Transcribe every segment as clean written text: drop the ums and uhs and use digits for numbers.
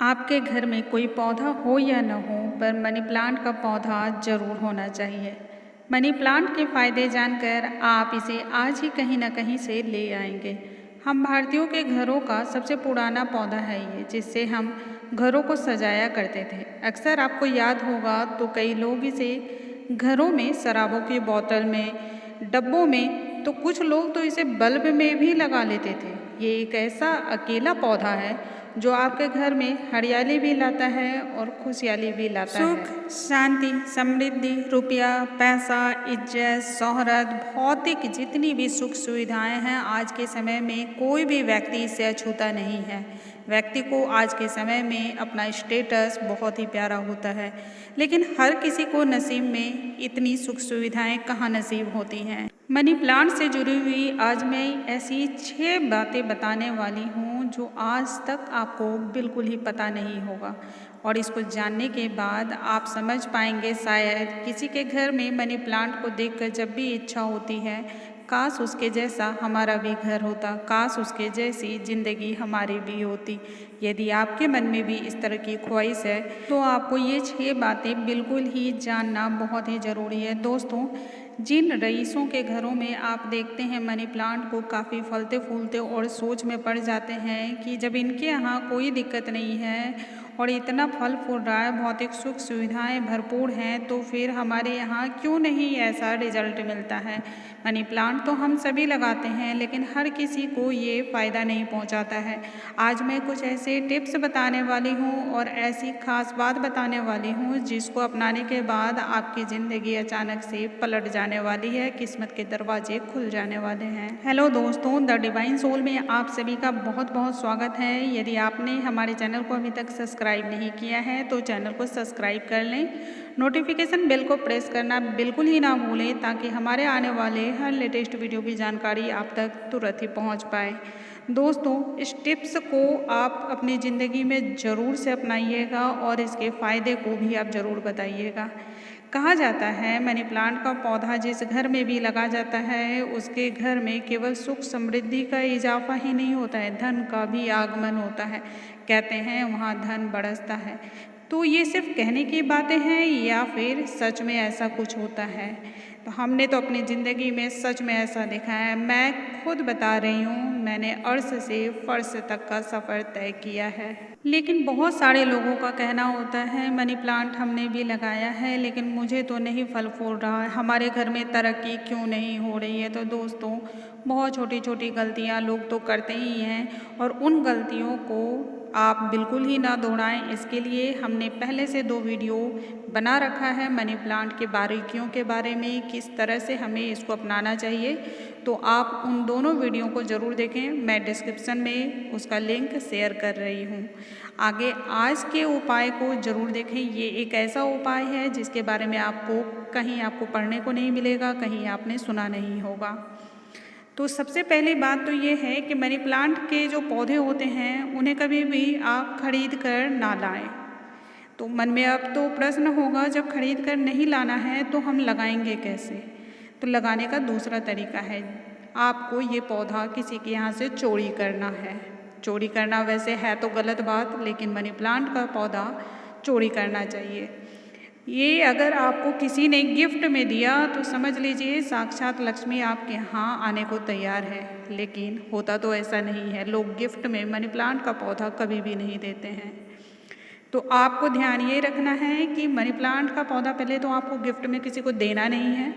आपके घर में कोई पौधा हो या न हो, पर मनी प्लांट का पौधा ज़रूर होना चाहिए। मनी प्लांट के फ़ायदे जानकर आप इसे आज ही कहीं न कहीं से ले आएंगे। हम भारतीयों के घरों का सबसे पुराना पौधा है ये, जिससे हम घरों को सजाया करते थे। अक्सर आपको याद होगा तो कई लोग इसे घरों में शराबों की बोतल में, डब्बों में, तो कुछ लोग तो इसे बल्ब में भी लगा लेते थे। ये एक ऐसा अकेला पौधा है जो आपके घर में हरियाली भी लाता है और खुशहाली भी लाता है। सुख, शांति, समृद्धि, रुपया, पैसा, इज्जत, शोहरत, भौतिक जितनी भी सुख सुविधाएं हैं, आज के समय में कोई भी व्यक्ति इससे अछूता नहीं है। व्यक्ति को आज के समय में अपना स्टेटस बहुत ही प्यारा होता है, लेकिन हर किसी को नसीब में इतनी सुख सुविधाएं कहाँ नसीब होती हैं। मनी प्लांट से जुड़ी हुई आज मैं ऐसी 6 बातें बताने वाली हूँ जो आज तक आपको बिल्कुल ही पता नहीं होगा, और इसको जानने के बाद आप समझ पाएंगे शायद किसी के घर में मनी प्लांट को देखकर जब भी इच्छा होती है, काश उसके जैसा हमारा भी घर होता, काश उसके जैसी ज़िंदगी हमारी भी होती। यदि आपके मन में भी इस तरह की ख्वाहिश है तो आपको ये 6 बातें बिल्कुल ही जानना बहुत ही ज़रूरी है। दोस्तों, जिन रईसों के घरों में आप देखते हैं मनी प्लांट को काफ़ी फलते फूलते और सोच में पड़ जाते हैं कि जब इनके यहाँ कोई दिक्कत नहीं है और इतना फल फूल रहा है, भौतिक सुख सुविधाएं भरपूर हैं, तो फिर हमारे यहाँ क्यों नहीं ऐसा रिजल्ट मिलता है। मनी प्लांट तो हम सभी लगाते हैं, लेकिन हर किसी को ये फ़ायदा नहीं पहुँचाता है। आज मैं कुछ ऐसे टिप्स बताने वाली हूँ और ऐसी खास बात बताने वाली हूँ जिसको अपनाने के बाद आपकी ज़िंदगी अचानक से पलट जाने वाली है, किस्मत के दरवाजे खुल जाने वाले हैं। हेलो दोस्तों, द डिवाइन सोल में आप सभी का बहुत बहुत स्वागत है। यदि आपने हमारे चैनल को अभी तक सब्सक्राइब नहीं किया है तो चैनल को सब्सक्राइब कर लें, नोटिफिकेशन बेल को प्रेस करना बिल्कुल ही ना भूलें ताकि हमारे आने वाले हर लेटेस्ट वीडियो की जानकारी आप तक तुरंत ही पहुंच पाए। दोस्तों, इस टिप्स को आप अपनी ज़िंदगी में ज़रूर से अपनाइएगा और इसके फ़ायदे को भी आप ज़रूर बताइएगा। कहा जाता है मनी प्लांट का पौधा जिस घर में भी लगा जाता है उसके घर में केवल सुख समृद्धि का इजाफा ही नहीं होता है, धन का भी आगमन होता है। कहते हैं वहाँ धन बरसता है। तो ये सिर्फ कहने की बातें हैं या फिर सच में ऐसा कुछ होता है? तो हमने तो अपनी ज़िंदगी में सच में ऐसा देखा है। मैं खुद बता रही हूँ, मैंने अर्श से फर्श तक का सफ़र तय किया है। लेकिन बहुत सारे लोगों का कहना होता है मनी प्लांट हमने भी लगाया है लेकिन मुझे तो नहीं फल फूल रहा है, हमारे घर में तरक्की क्यों नहीं हो रही है। तो दोस्तों, बहुत छोटी छोटी गलतियाँ लोग तो करते ही हैं और उन गलतियों को आप बिल्कुल ही ना दोहराएं। इसके लिए हमने पहले से 2 वीडियो बना रखा है मनी प्लांट के बारीकियों के बारे में, किस तरह से हमें इसको अपनाना चाहिए। तो आप उन दोनों वीडियो को ज़रूर देखें, मैं डिस्क्रिप्शन में उसका लिंक शेयर कर रही हूँ। आगे आज के उपाय को ज़रूर देखें। ये एक ऐसा उपाय है जिसके बारे में कहीं आपको पढ़ने को नहीं मिलेगा, कहीं आपने सुना नहीं होगा। तो सबसे पहली बात तो ये है कि मनी प्लांट के जो पौधे होते हैं उन्हें कभी भी आप खरीद कर ना लाएं। तो मन में अब तो प्रश्न होगा, जब खरीद कर नहीं लाना है तो हम लगाएंगे कैसे? तो लगाने का दूसरा तरीका है, आपको ये पौधा किसी के यहाँ से चोरी करना है। चोरी करना वैसे है तो गलत बात, लेकिन मनी प्लांट का पौधा चोरी करना चाहिए। ये अगर आपको किसी ने गिफ्ट में दिया तो समझ लीजिए साक्षात लक्ष्मी आपके यहाँ आने को तैयार है, लेकिन होता तो ऐसा नहीं है। लोग गिफ्ट में मनी प्लांट का पौधा कभी भी नहीं देते हैं। तो आपको ध्यान ये रखना है कि मनी प्लांट का पौधा पहले तो आपको गिफ्ट में किसी को देना नहीं है।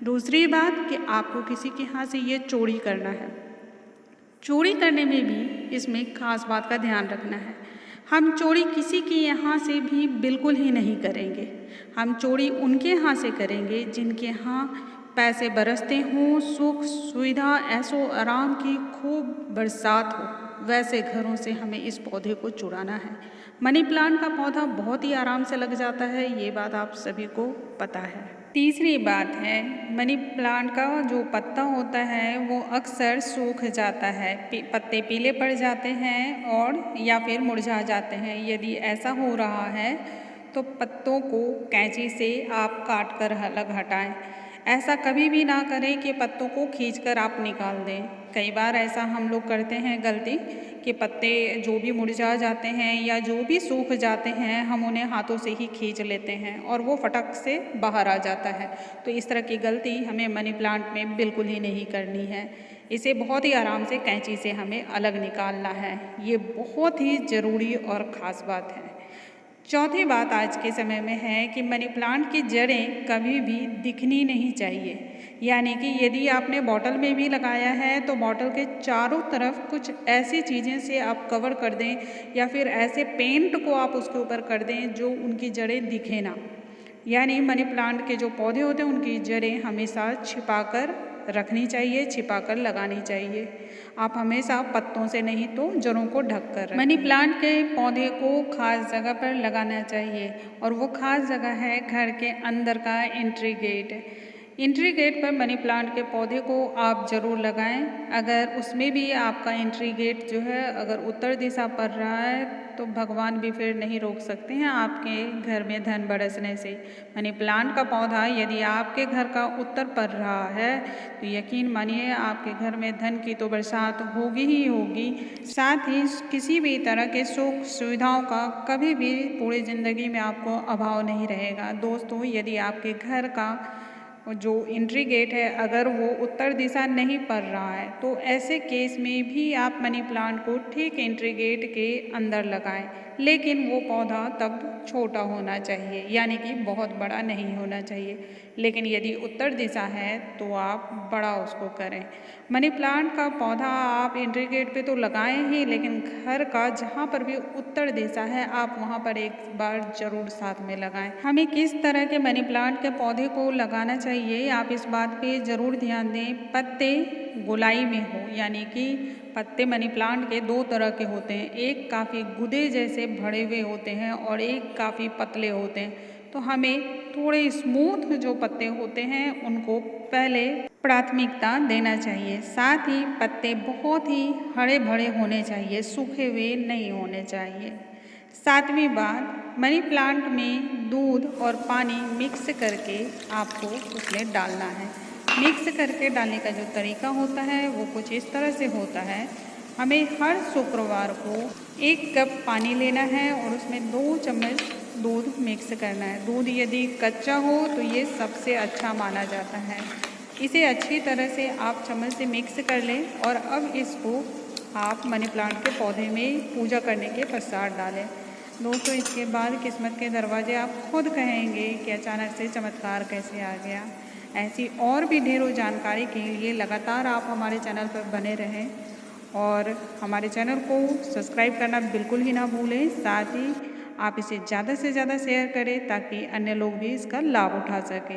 दूसरी बात कि आपको किसी के यहाँ से ये चोरी करना है। चोरी करने में भी इसमें खास बात का ध्यान रखना है। हम चोरी किसी के यहाँ से भी बिल्कुल ही नहीं करेंगे। हम चोरी उनके यहाँ से करेंगे जिनके यहाँ पैसे बरसते हों, सुख सुविधा ऐशो आराम की खूब बरसात हो, वैसे घरों से हमें इस पौधे को चुराना है। मनी प्लांट का पौधा बहुत ही आराम से लग जाता है, ये बात आप सभी को पता है। तीसरी बात है, मनी प्लांट का जो पत्ता होता है वो अक्सर सूख जाता है, पत्ते पीले पड़ जाते हैं और या फिर मुरझा जाते हैं। यदि ऐसा हो रहा है तो पत्तों को कैंची से आप काट कर अलग हटाएं। ऐसा कभी भी ना करें कि पत्तों को खींचकर आप निकाल दें। कई बार ऐसा हम लोग करते हैं गलती कि पत्ते जो भी मुरझा जाते हैं या जो भी सूख जाते हैं हम उन्हें हाथों से ही खींच लेते हैं और वो फटक से बाहर आ जाता है। तो इस तरह की गलती हमें मनी प्लांट में बिल्कुल ही नहीं करनी है। इसे बहुत ही आराम से कैंची से हमें अलग निकालना है। ये बहुत ही ज़रूरी और ख़ास बात है। चौथी बात आज के समय में है कि मनी प्लांट की जड़ें कभी भी दिखनी नहीं चाहिए। यानी कि यदि आपने बॉटल में भी लगाया है तो बॉटल के चारों तरफ कुछ ऐसी चीज़ें से आप कवर कर दें या फिर ऐसे पेंट को आप उसके ऊपर कर दें जो उनकी जड़ें दिखे ना। यानी मनी प्लांट के जो पौधे होते हैं उनकी जड़ें हमेशा छिपाकर रखनी चाहिए, छिपाकर लगानी चाहिए। आप हमेशा पत्तों से नहीं तो जड़ों को ढक कर रखें। मनी प्लांट के पौधे को खास जगह पर लगाना चाहिए और वो खास जगह है घर के अंदर का एंट्री गेट। एंट्री गेट पर मनी प्लांट के पौधे को आप ज़रूर लगाएं। अगर उसमें भी आपका एंट्री गेट जो है अगर उत्तर दिशा पड़ रहा है तो भगवान भी फिर नहीं रोक सकते हैं आपके घर में धन बरसने से। मनी प्लांट का पौधा यदि आपके घर का उत्तर पड़ रहा है तो यकीन मानिए आपके घर में धन की तो बरसात होगी ही होगी। साथ ही किसी भी तरह के सुख सुविधाओं का कभी भी पूरी ज़िंदगी में आपको अभाव नहीं रहेगा। दोस्तों, यदि आपके घर का जो एंट्री गेट है अगर वो उत्तर दिशा नहीं पड़ रहा है तो ऐसे केस में भी आप मनी प्लांट को ठीक एंट्री गेट के अंदर लगाएं। लेकिन वो पौधा तब छोटा होना चाहिए, यानी कि बहुत बड़ा नहीं होना चाहिए। लेकिन यदि उत्तर दिशा है तो आप बड़ा उसको करें। मनी प्लांट का पौधा आप एंट्री गेट पे तो लगाएं ही, लेकिन घर का जहाँ पर भी उत्तर दिशा है आप वहाँ पर एक बार ज़रूर साथ में लगाएं। हमें किस तरह के मनी प्लांट के पौधे को लगाना चाहिए आप इस बात पे ज़रूर ध्यान दें। पत्ते गोलाई में हो, यानी कि पत्ते मनी प्लांट के दो तरह के होते हैं। एक काफ़ी गुदे जैसे भरे हुए होते हैं और एक काफ़ी पतले होते हैं। तो हमें थोड़े स्मूथ जो पत्ते होते हैं उनको पहले प्राथमिकता देना चाहिए। साथ ही पत्ते बहुत ही हरे भरे होने चाहिए, सूखे हुए नहीं होने चाहिए। सातवीं बात, मनी प्लांट में दूध और पानी मिक्स करके आपको उसमें डालना है। मिक्स करके डालने का जो तरीका होता है वो कुछ इस तरह से होता है। हमें हर शुक्रवार को 1 कप पानी लेना है और उसमें 2 चम्मच दूध मिक्स करना है। दूध यदि कच्चा हो तो ये सबसे अच्छा माना जाता है। इसे अच्छी तरह से आप चम्मच से मिक्स कर लें और अब इसको आप मनी प्लांट के पौधे में पूजा करने के पश्चात डालें। दोस्तों, इसके बाद किस्मत के दरवाजे आप खुद कहेंगे कि अचानक से चमत्कार कैसे आ गया। ऐसी और भी ढेरों जानकारी के लिए लगातार आप हमारे चैनल पर बने रहें और हमारे चैनल को सब्सक्राइब करना बिल्कुल ही ना भूलें। साथ ही आप इसे ज़्यादा से ज़्यादा शेयर करें ताकि अन्य लोग भी इसका लाभ उठा सकें।